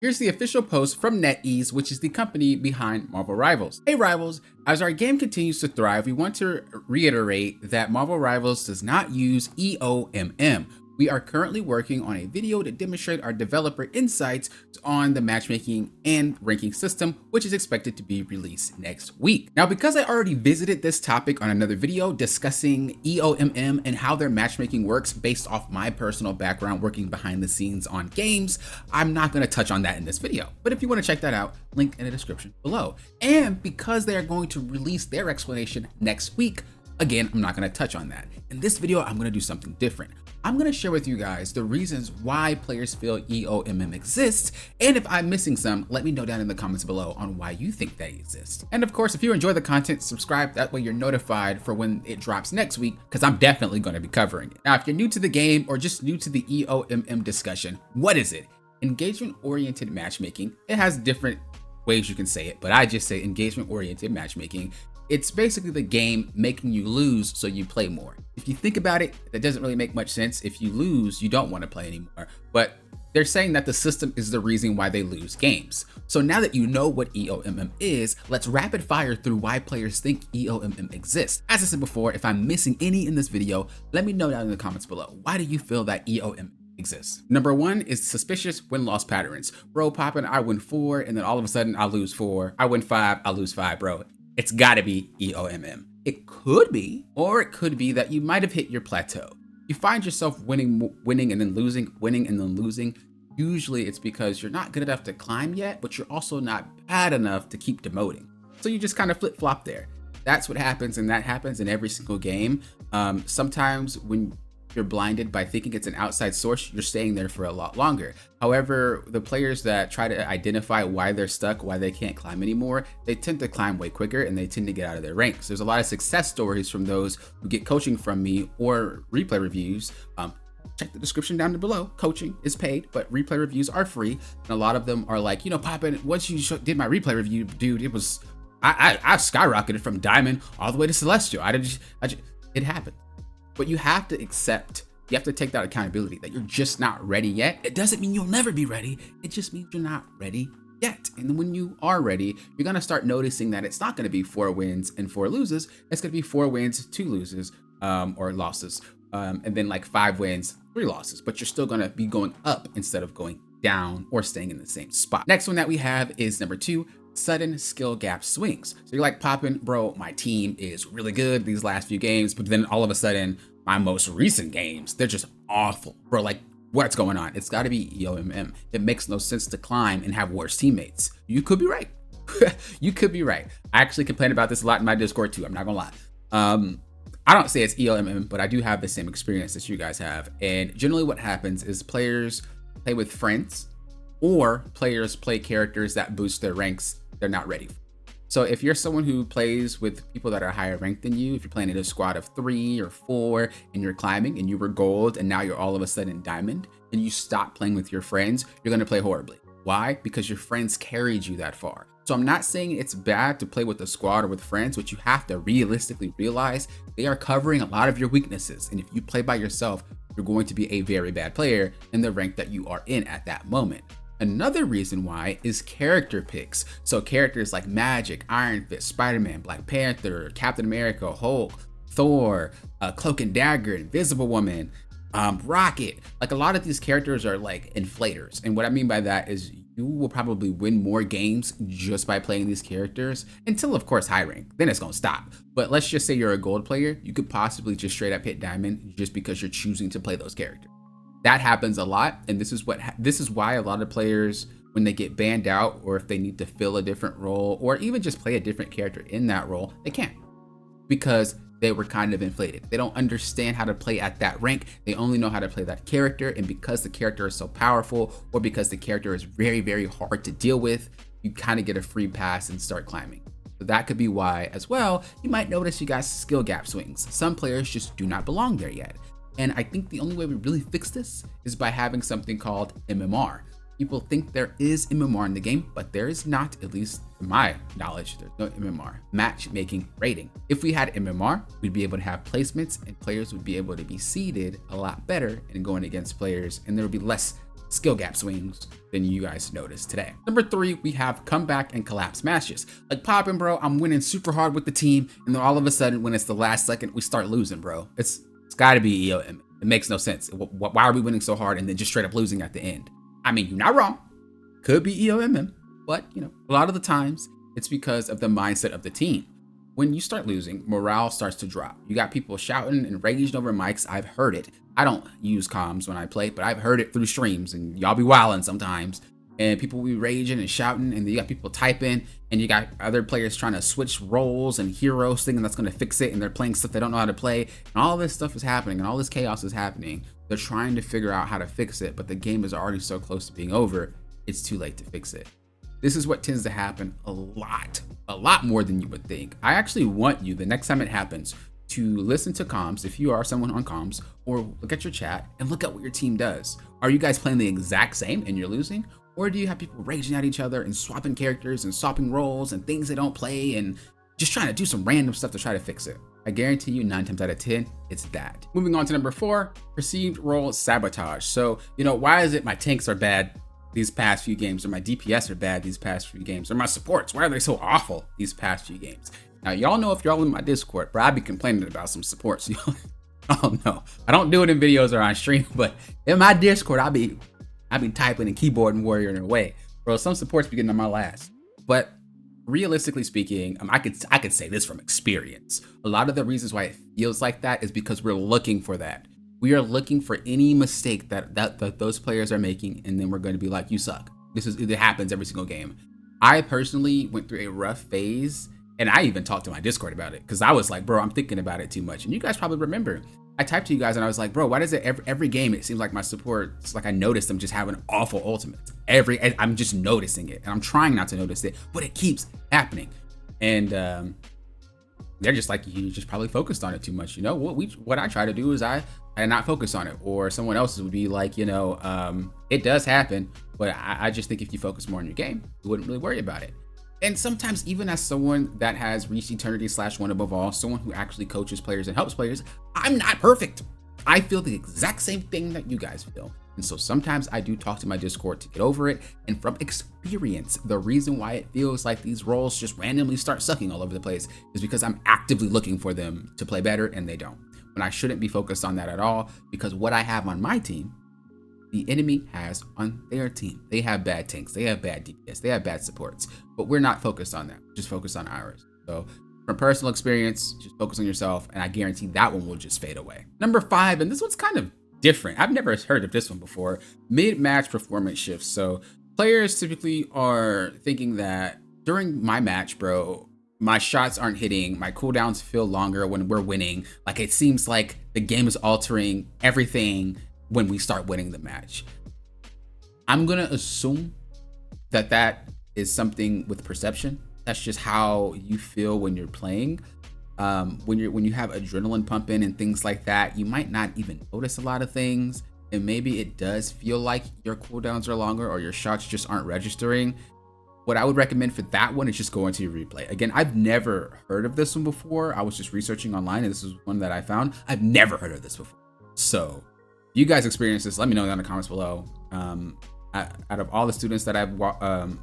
Here's the official post from NetEase, which is the company behind Marvel Rivals. Hey Rivals, as our game continues to thrive, we want to reiterate that Marvel Rivals does not use EOMM. We are currently working on a video to demonstrate our developer insights on the matchmaking and ranking system, which is expected to be released next week. Now, because I already visited this topic on another video discussing EOMM and how their matchmaking works based off my personal background working behind the scenes on games, I'm not going to touch on that in this video. But if you want to check that out, link in the description below. And because they are going to release their explanation next week, again, I'm not going to touch on that. In this video, I'm going to do something different. I'm going to share with you guys the reasons why players feel EOMM exists, and if I'm missing some, let me know down in the comments below on why you think they exist. And of course, if you enjoy the content, subscribe, that way you're notified for when it drops next week, because I'm definitely going to be covering it. Now, if you're new to the game or just new to the EOMM discussion, what is it? Engagement-oriented matchmaking. It has different ways you can say it, but I just say engagement-oriented matchmaking. It's basically the game making you lose so you play more. If you think about it, that doesn't really make much sense. If you lose, you don't want to play anymore. But they're saying that the system is the reason why they lose games. So now that you know what EOMM is, let's rapid fire through why players think EOMM exists. As I said before, if I'm missing any in this video, let me know down in the comments below. Why do you feel that EOMM exists? Number one is suspicious win-loss patterns. Bro, popping, I win 4, and then all of a sudden I lose 4. I win 5, I lose 5, bro. It's gotta be EOMM. It could be, or it could be that you might have hit your plateau. You find yourself winning and then losing, winning and then losing. Usually it's because you're not good enough to climb yet, but you're also not bad enough to keep demoting. So you just kind of flip-flop there. That's what happens, and that happens in every single game. Sometimes when you're blinded by thinking it's an outside source, you're staying there for a lot longer. However, the players that try to identify why they're stuck, why they can't climb anymore, they tend to climb way quicker and they tend to get out of their ranks. There's a lot of success stories from those who get coaching from me or replay reviews. Check the description down below. Coaching is paid, but replay reviews are free. And a lot of them are like, you know, Poppin', once you did my replay review, dude, it was, I skyrocketed from Diamond all the way to Celestial. It happened. But you have to accept, you have to take that accountability that you're just not ready yet. It doesn't mean you'll never be ready. It just means you're not ready yet. And when you are ready, you're going to start noticing that it's not going to be 4 wins and 4 loses. It's going to be 4 wins, 2 loses, or losses. And then like 5 wins, 3 losses. But you're still going to be going up instead of going down or staying in the same spot. Next one that we have is number 2. Sudden skill gap swings. So you're like, Poppin', bro, my team is really good these last few games, but then all of a sudden, my most recent games, they're just awful. Bro, like, what's going on? It's got to be EOMM. It makes no sense to climb and have worse teammates. You could be right. You could be right. I actually complain about this a lot in my Discord too. I'm not gonna lie. I don't say it's EOMM, but I do have the same experience that you guys have. And generally what happens is players play with friends, or players play characters that boost their ranks they're not ready for. So if you're someone who plays with people that are higher ranked than you, if you're playing in a squad of 3 or 4 and you're climbing and you were gold and now you're all of a sudden diamond and you stop playing with your friends, you're gonna play horribly. Why? Because your friends carried you that far. So I'm not saying it's bad to play with a squad or with friends, but you have to realistically realize they are covering a lot of your weaknesses. And if you play by yourself, you're going to be a very bad player in the rank that you are in at that moment. Another reason why is character picks. So characters like Magic, Iron Fist, Spider-Man, Black Panther, Captain America, Hulk, Thor, Cloak and Dagger, Invisible Woman, Rocket. Like a lot of these characters are like inflators. And what I mean by that is you will probably win more games just by playing these characters until of course high rank, then it's gonna stop. But let's just say you're a gold player, you could possibly just straight up hit diamond just because you're choosing to play those characters. That happens a lot, and this is why a lot of players, when they get banned out or if they need to fill a different role or even just play a different character in that role, they can't because they were kind of inflated. They don't understand how to play at that rank. They only know how to play that character, and because the character is so powerful or because the character is very, very hard to deal with, you kind of get a free pass and start climbing. So that could be why as well, you might notice you got skill gap swings. Some players just do not belong there yet. And I think the only way we really fix this is by having something called MMR. People think there is MMR in the game, but there is not, at least to my knowledge, there's no MMR, matchmaking rating. If we had MMR, we'd be able to have placements and players would be able to be seeded a lot better and going against players, and there would be less skill gap swings than you guys noticed today. Number 3, we have comeback and collapse matches. Like popping, bro, I'm winning super hard with the team, and then all of a sudden, when it's the last second, we start losing, bro. It's gotta be EOMM. It makes no sense. Why are we winning so hard and then just straight up losing at the end? I mean, you're not wrong. Could be EOMM, but you know, a lot of the times it's because of the mindset of the team. When you start losing, morale starts to drop. You got people shouting and raging over mics. I've heard it. I don't use comms when I play, but I've heard it through streams, and y'all be wilding sometimes. And people be raging and shouting, and you got people typing, and you got other players trying to switch roles and heroes thinking that's going to fix it, and they're playing stuff they don't know how to play. And all this stuff is happening, and all this chaos is happening. They're trying to figure out how to fix it, but the game is already so close to being over, it's too late to fix it. This is what tends to happen a lot more than you would think. I actually want you, the next time it happens, to listen to comms if you are someone on comms, or look at your chat and look at what your team does. Are you guys playing the exact same and you're losing? Or do you have people raging at each other and swapping characters and swapping roles and things they don't play and just trying to do some random stuff to try to fix it? I guarantee you 9 times out of 10, it's that. Moving on to number 4, perceived role sabotage. So, you know, why is it my tanks are bad these past few games, or my DPS are bad these past few games, or my supports, why are they so awful these past few games? Now, y'all know if y'all in my Discord, bro, I be complaining about some supports. Y'all know. I don't do it in videos or on stream, but in my Discord, I be typing and keyboarding warrior away. Bro, some supports be getting on my last. But realistically speaking, I could say this from experience. A lot of the reasons why it feels like that is because we're looking for that. We are looking for any mistake that those players are making, and then we're going to be like, you suck. It happens every single game. I personally went through a rough phase, and I even talked to my Discord about it, because I was like, bro, I'm thinking about it too much. And you guys probably remember, I typed to you guys and I was like, bro, why does it every game, it seems like my support, it's like I noticed them just having awful ultimates. I'm just noticing it, and I'm trying not to notice it, but it keeps happening. And they're just like, you just probably focused on it too much. You know, what I try to do is I not focus on it, or someone else would be like, you know, it does happen, but I just think if you focus more on your game, you wouldn't really worry about it. And sometimes, even as someone that has reached eternity /1 above all, someone who actually coaches players and helps players, I'm not perfect. I feel the exact same thing that you guys feel. And so sometimes I do talk to my Discord to get over it. And from experience, the reason why it feels like these roles just randomly start sucking all over the place is because I'm actively looking for them to play better, and they don't. When I shouldn't be focused on that at all, because what I have on my team, the enemy has on their team. They have bad tanks, they have bad DPS, they have bad supports, but we're not focused on that. We're just focused on ours. So from personal experience, just focus on yourself, and I guarantee that one will just fade away. Number 5, and this one's kind of different. I've never heard of this one before. Mid-match performance shifts. So players typically are thinking that during my match, bro, my shots aren't hitting, my cooldowns feel longer when we're winning. Like, it seems like the game is altering everything when we start winning the match. I'm gonna assume that is something with perception. That's just how you feel when you're playing. When you have adrenaline pumping and things like that, you might not even notice a lot of things, and maybe it does feel like your cooldowns are longer or your shots just aren't registering. What I would recommend for that one is just go into your replay. Again, I've never heard of this one before. I was just researching online, and this is one that I found. I've never heard of this before. So you guys experience this, let me know down in the comments below. Out of all the students that I've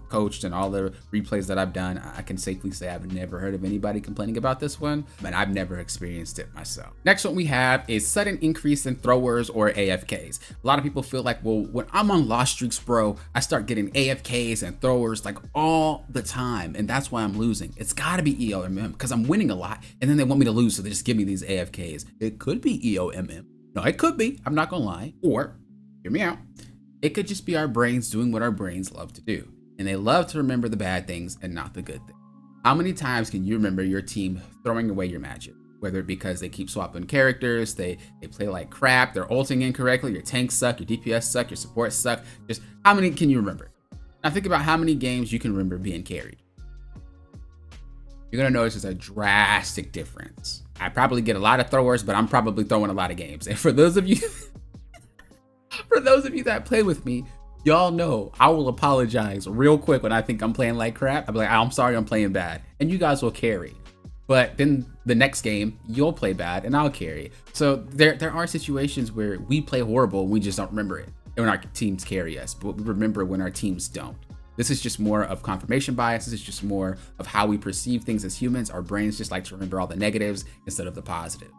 coached and all the replays that I've done, I can safely say I've never heard of anybody complaining about this one, but I've never experienced it myself. Next one we have is sudden increase in throwers or AFKs. A lot of people feel like, well, when I'm on lost streaks, bro, I start getting AFKs and throwers like all the time, and that's why I'm losing. It's gotta be EOMM, because I'm winning a lot, and then they want me to lose, so they just give me these AFKs. It could be EOMM. No, it could be, I'm not gonna lie. Or, hear me out, it could just be our brains doing what our brains love to do. And they love to remember the bad things and not the good things. How many times can you remember your team throwing away your magic? Whether because they keep swapping characters, they play like crap, they're ulting incorrectly, your tanks suck, your DPS suck, your supports suck. Just how many can you remember? Now think about how many games you can remember being carried. You're gonna notice there's a drastic difference. I probably get a lot of throwers, but I'm probably throwing a lot of games. And for those of you that play with me, y'all know I will apologize real quick when I think I'm playing like crap. I'll be like, I'm sorry, I'm playing bad. And you guys will carry. But then the next game, you'll play bad and I'll carry. So there are situations where we play horrible and we just don't remember it. when our teams carry us, but we remember when our teams don't. This is just more of confirmation bias. This is just more of how we perceive things as humans. Our brains just like to remember all the negatives instead of the positives.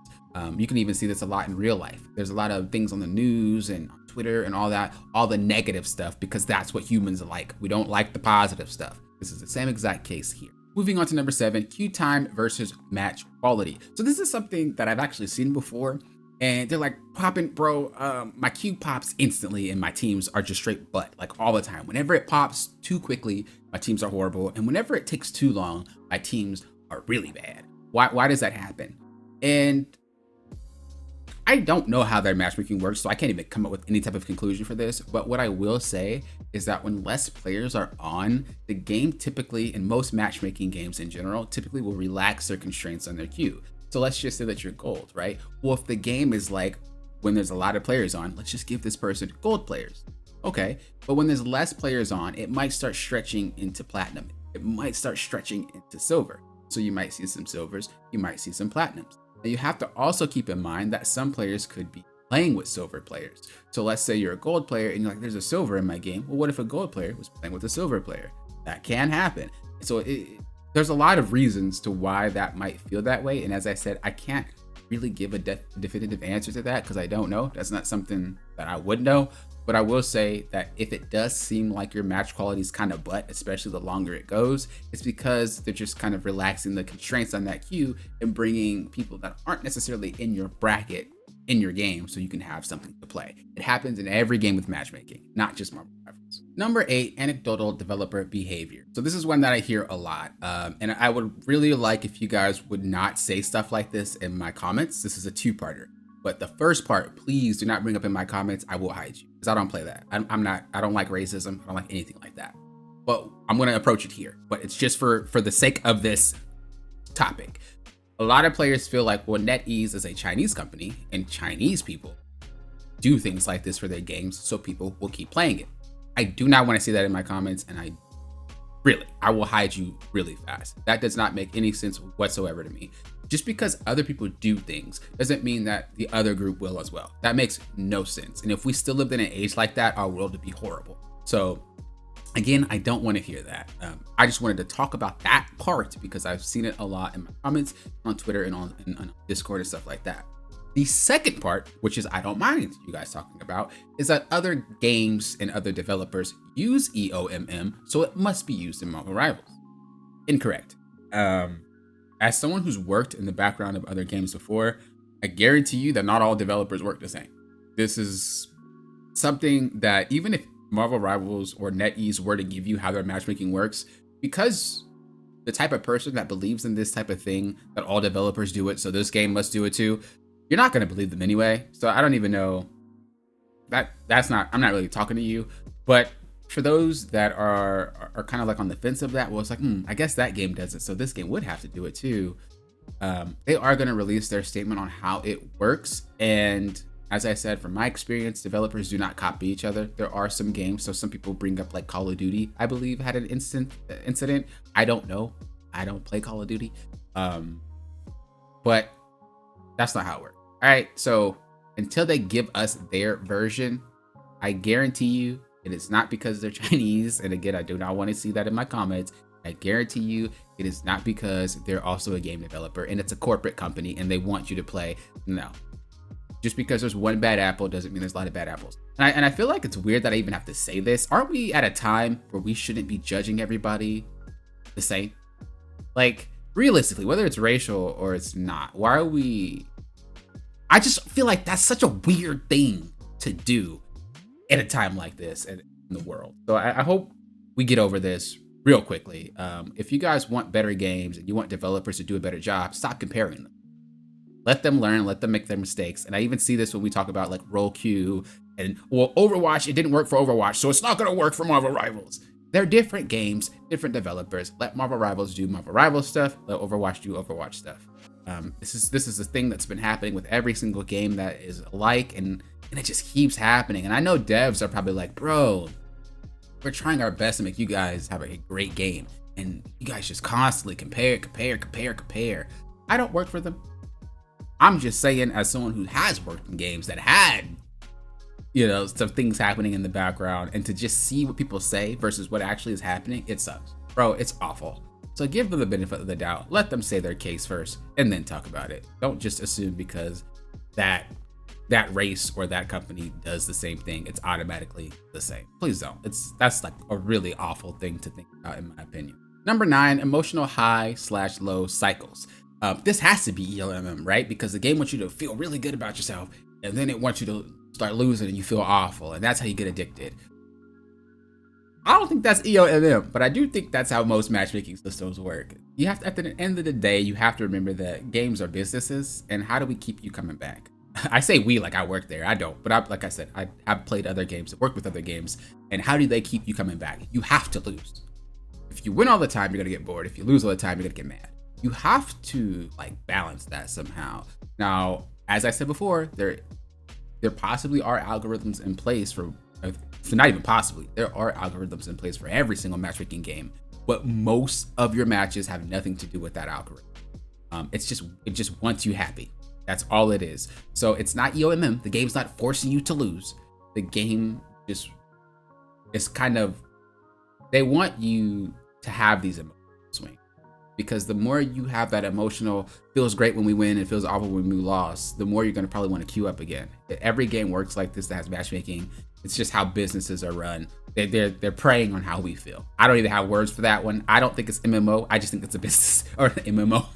You can even see this a lot in real life. There's a lot of things on the news and on Twitter and all that, all the negative stuff, because that's what humans are like. We don't like the positive stuff. This is the same exact case here. Moving on to number 7, queue time versus match quality. So this is something that I've actually seen before, and they're like, popping, bro, my queue pops instantly and my teams are just straight butt, like all the time. Whenever it pops too quickly, my teams are horrible. And whenever it takes too long, my teams are really bad. Why does that happen? And I don't know how their matchmaking works, so I can't even come up with any type of conclusion for this. But what I will say is that when less players are on, the game typically, in most matchmaking games in general, typically will relax their constraints on their queue. So let's just say that you're gold, right? Well, if the game is like, when there's a lot of players on, let's just give this person gold players. Okay, but when there's less players on, it might start stretching into platinum. It might start stretching into silver. So you might see some silvers, you might see some platinums. Now you have to also keep in mind that some players could be playing with silver players. So let's say you're a gold player and you're like, there's a silver in my game. Well, what if a gold player was playing with a silver player? That can happen. So there's a lot of reasons to why that might feel that way. And as I said, I can't really give a definitive answer to that because I don't know. That's not something that I would know. But I will say that if it does seem like your match quality is kind of butt, especially the longer it goes, it's because they're just kind of relaxing the constraints on that queue and bringing people that aren't necessarily in your bracket in your game so you can have something to play. It happens in every game with matchmaking, not just Marvel Rivals. Number 8, anecdotal developer behavior. So this is one that I hear a lot, and I would really like if you guys would not say stuff like this in my comments. This is a two-parter. But the first part, please do not bring up in my comments. I will hide you because I don't play that. I don't like racism. I don't like anything like that. But I'm going to approach it here. But it's just for the sake of this topic. A lot of players feel like, well, NetEase is a Chinese company and Chinese people do things like this for their games, so people will keep playing it. I do not want to see that in my comments, and I will hide you really fast. That does not make any sense whatsoever to me. Just because other people do things doesn't mean that the other group will as well. That makes no sense. And if we still lived in an age like that, our world would be horrible. So again, I don't want to hear that. I just wanted to talk about that part because I've seen it a lot in my comments on Twitter and on Discord and stuff like that. The second part, which is I don't mind you guys talking about, is that other games and other developers use EOMM, so it must be used in Marvel Rivals. Incorrect. As someone who's worked in the background of other games before, I guarantee you that not all developers work the same. This is something that even if Marvel Rivals or NetEase were to give you how their matchmaking works, because the type of person that believes in this type of thing, that all developers do it, so this game must do it too, you're not going to believe them anyway. So I don't even know I'm not really talking to you, but for those that are kind of like on the fence of that, well, it's like, I guess that game does it, so this game would have to do it too. They are going to release their statement on how it works. And as I said, from my experience, developers do not copy each other. There are some games, so some people bring up like Call of Duty, I believe, had an incident. I don't know. I don't play Call of Duty. But that's not how it works. All right, so until they give us their version, I guarantee you it is not because they're Chinese. And again, I do not want to see that in my comments. I guarantee you it is not because they're also a game developer and it's a corporate company and they want you to play. No. Just because there's one bad apple doesn't mean there's a lot of bad apples. And I feel like it's weird that I even have to say this. Aren't we at a time where we shouldn't be judging everybody the same? Like, realistically, whether it's racial or it's not, why are we... I just feel like that's such a weird thing to do at a time like this in the world. So I hope we get over this real quickly. If you guys want better games and you want developers to do a better job, stop comparing them. Let them learn, let them make their mistakes. And I even see this when we talk about like role queue and, well, Overwatch, it didn't work for Overwatch, so it's not going to work for Marvel Rivals. They're different games, different developers. Let Marvel Rivals do Marvel Rivals stuff. Let Overwatch do Overwatch stuff. This is a thing that's been happening with every single game that is alike, and it just keeps happening. And I know devs are probably like, bro, we're trying our best to make you guys have a great game, and you guys just constantly compare. I don't work for them. I'm just saying, as someone who has worked in games that had some things happening in the background, and to just see what people say versus what actually is happening, it sucks. Bro, it's awful. So give them the benefit of the doubt. Let them say their case first and then talk about it. Don't just assume because that race or that company does the same thing, it's automatically the same. Please don't. That's like a really awful thing to think about, in my opinion. Number 9, emotional high/low cycles. This has to be EOMM, right? Because the game wants you to feel really good about yourself, and then it wants you to start losing and you feel awful, and that's how you get addicted. I don't think that's EOMM, but I do think that's how most matchmaking systems work. You have to, at the end of the day, you have to remember that games are businesses, and how do we keep you coming back? I say we like I work there. I don't, but like I said, I've played other games, worked with other games, and how do they keep you coming back? You have to lose. If you win all the time, you're gonna get bored. If you lose all the time, you're gonna get mad. You have to like balance that somehow. Now, as I said before, there possibly are algorithms in place for not even possibly, there are algorithms in place for every single matchmaking game, but most of your matches have nothing to do with that algorithm. It just wants you happy. That's all it is. So it's not EOMM. The game's not forcing you to lose. The game just is kind of, they want you to have these emotional swings, because the more you have that emotional, feels great when we win, it feels awful when we lose, the more you're gonna probably want to queue up again. Every game works like this that has matchmaking. It's just how businesses are run. They're preying on how we feel. I don't even have words for that one. I don't think it's MMO. I just think it's a business, or MMO.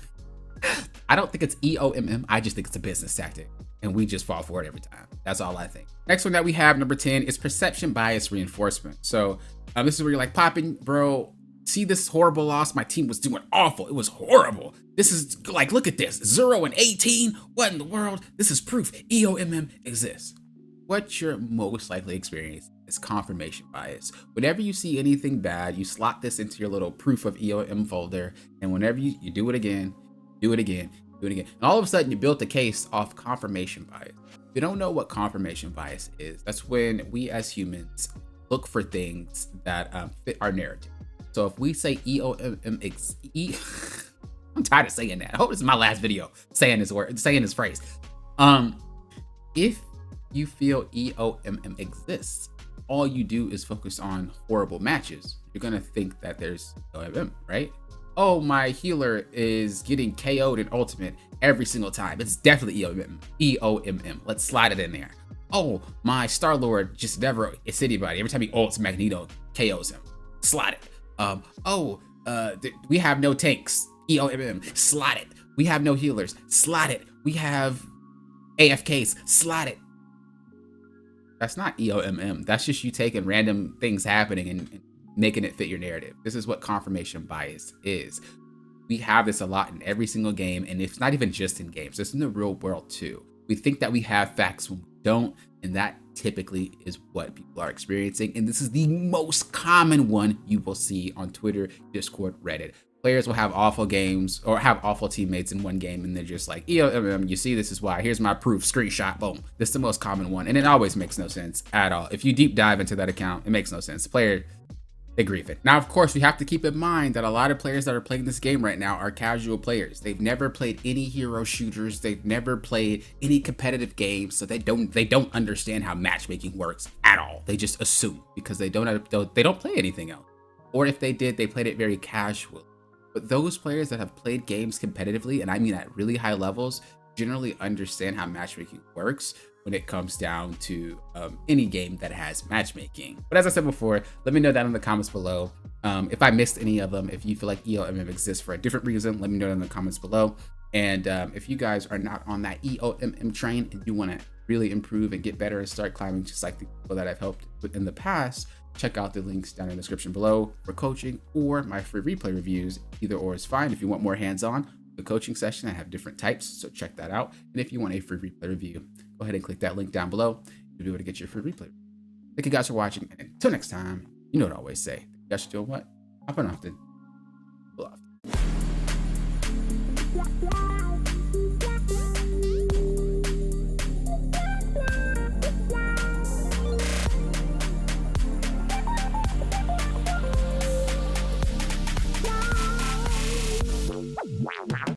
I don't think it's EOMM. I just think it's a business tactic, and we just fall for it every time. That's all I think. Next one that we have, number 10, is perception bias reinforcement. So this is where you're like, Poppin, bro, see this horrible loss? My team was doing awful. It was horrible. This is like, look at this, 0-18. What in the world? This is proof EOMM exists. What you're most likely experiencing is confirmation bias. Whenever you see anything bad, you slot this into your little proof of EOM folder, and whenever you do it again, do it again, do it again. And all of a sudden you built a case off confirmation bias. If you don't know what confirmation bias is, that's when we as humans look for things that fit our narrative. So if we say EOMM, I'm tired of saying that. I hope this is my last video saying this word, saying this phrase. If you feel EOMM exists, all you do is focus on horrible matches. You're gonna think that there's EOMM, right? Oh, my healer is getting KO'd in ultimate every single time. It's definitely EOMM. Let's slide it in there. Oh, my Star-Lord just never hits anybody. Every time he ults, Magneto KOs him. Slide it. We have no tanks. EOMM. Slide it. We have no healers. Slide it. We have AFKs. Slide it. That's not EOMM. That's just you taking random things happening and making it fit your narrative. This is what confirmation bias is. We have this a lot in every single game, and it's not even just in games, it's in the real world too. We think that we have facts when we don't, and that typically is what people are experiencing. And this is the most common one you will see on Twitter, Discord, Reddit. Players will have awful games or have awful teammates in one game, and they're just like, you see, this is why, here's my proof, screenshot, boom. This is the most common one, and it always makes no sense at all. If you deep dive into that account, it makes no sense. The player, they grieve it. Now, of course, we have to keep in mind that a lot of players that are playing this game right now are casual players. They've never played any hero shooters. They've never played any competitive games, so they don't understand how matchmaking works at all. They just assume because they don't play anything else, or if they did, they played it very casually. But those players that have played games competitively, and I mean at really high levels, generally understand how matchmaking works when it comes down to any game that has matchmaking. But as I said before, let me know down in the comments below if I missed any of them. If you feel like EOMM exists for a different reason, let me know in the comments below. And if you guys are not on that EOMM train and you want to really improve and get better and start climbing just like the people that I've helped with in the past, check out the links down in the description below for coaching or my free replay reviews. Either or is fine. If you want more hands-on, the coaching session, I have different types, so check that out. And if you want a free replay review, go ahead and click that link down below. You'll be able to get your free replay. Thank you guys for watching, and until next time, you know what I always say. You guys should do what? Happen often. Pull often.